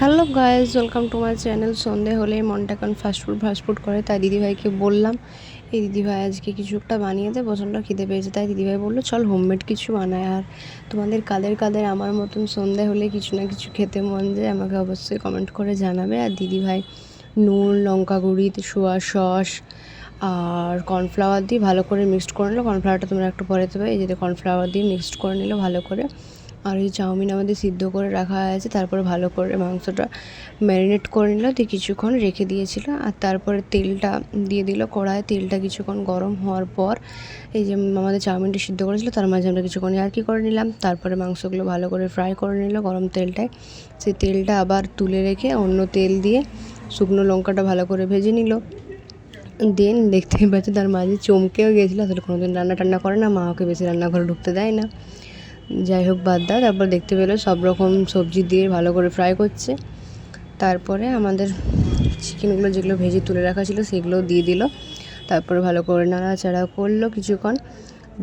Hello guys, welcome to my channel. সন্ধে হলেই মনটা এখন ফাস্টফুড করে, তাই দিদিভাইকে বললাম এই দিদিভাই আজকে কিছু একটা বানিয়ে দে, প্রচণ্ড খিদে পেয়েছে। তাই দিদিভাই বললো চল হোমমেড কিছু বানায়। আর তোমাদের কাদের কাদের আমার মতন সন্ধে হলে কিছু না কিছু খেতে মন যায় আমাকে অবশ্যই কমেন্ট করে জানাবে। আর দিদিভাই নুন, লঙ্কা গুঁড়ি, সোয়া সস আর কর্নফ্লাওয়ার দিয়ে ভালো করে মিক্সড করে নিলো। কর্নফ্লাওয়ারটা তোমরা একটু পরে দেবে। এই যে কর্নফ্লাওয়ার দিয়ে মিক্সড করে নিলো ভালো করে। আর এই চাউমিন আমাদের সিদ্ধ করে রাখা আছে, তারপরে ভালো করে মাংসটা ম্যারিনেট করে নিল, দিয়ে কিছুক্ষণ রেখে দিয়েছিল। আর তারপরে তেলটা দিয়ে দিল কড়ায়। তেলটা কিছুক্ষণ গরম হওয়ার পর এই যে আমাদের চাউমিনটা সিদ্ধ করেছিল তার মাঝে আমরা কিছুক্ষণ ইয়ার্কি করে নিলাম। তারপরে মাংসগুলো ভালো করে ফ্রাই করে নিল গরম তেলটায়। সেই তেলটা আবার তুলে রেখে অন্য তেল দিয়ে শুকনো লঙ্কাটা ভালো করে ভেজে নিল। দেন দেখতেই পাচ্ছি তার মাঝে চমকেও গিয়েছিলো, আসলে কোনোদিন রান্না টান্না করে না, মা ওকে বেশি রান্নাঘরে ঢুকতে দেয় না। যাই হোক বাদ দাও। তারপর দেখতে পেলো সব রকম সবজি দিয়ে ভালো করে ফ্রাই করছে। তারপরে আমাদের চিকেনগুলো যেগুলো ভেজে তুলে রাখা ছিল সেগুলো দিয়ে দিল। তারপরে ভালো করে নাড়াচাড়া করলো কিছুক্ষণ,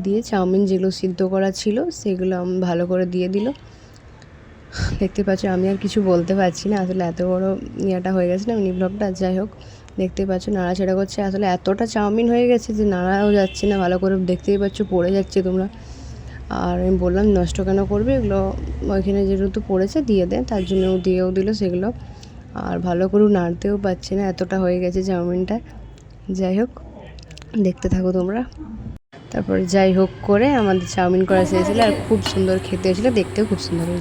দিয়ে চাউমিন যেগুলো সিদ্ধ করা ছিল সেগুলো ভালো করে দিয়ে দিল। দেখতে পাচ্ছ আমি আর কিছু বলতে পারছি না, আসলে এত বড় ইয়েটা হয়ে গেছে না মিনি ব্লগটা। যাই হোক দেখতেই পাচ্ছ নাড়াচাড়া করছে, আসলে এতটা চাউমিন হয়ে গেছে যে নাড়াও যাচ্ছে না ভালো করে, দেখতেই পাচ্ছ পড়ে যাচ্ছে তোমরা। আর আমি বললাম নষ্ট কেন করবে, এগুলো ওইখানে যেহেতু পড়েছে দিয়ে দেয়, তার জন্য দিয়েও দিল সেগুলো। আর ভালো করে নাড়তেও পারছি না, এতটা হয়ে গেছে চাউমিনটা। যাই হোক দেখতে থাকো তোমরা। তারপরে যাই হোক করে আমাদের চাউমিন করা শেষ হলো, আর খুব সুন্দর খেতে হয়েছিলো, দেখতেও খুব সুন্দর হয়েছিল।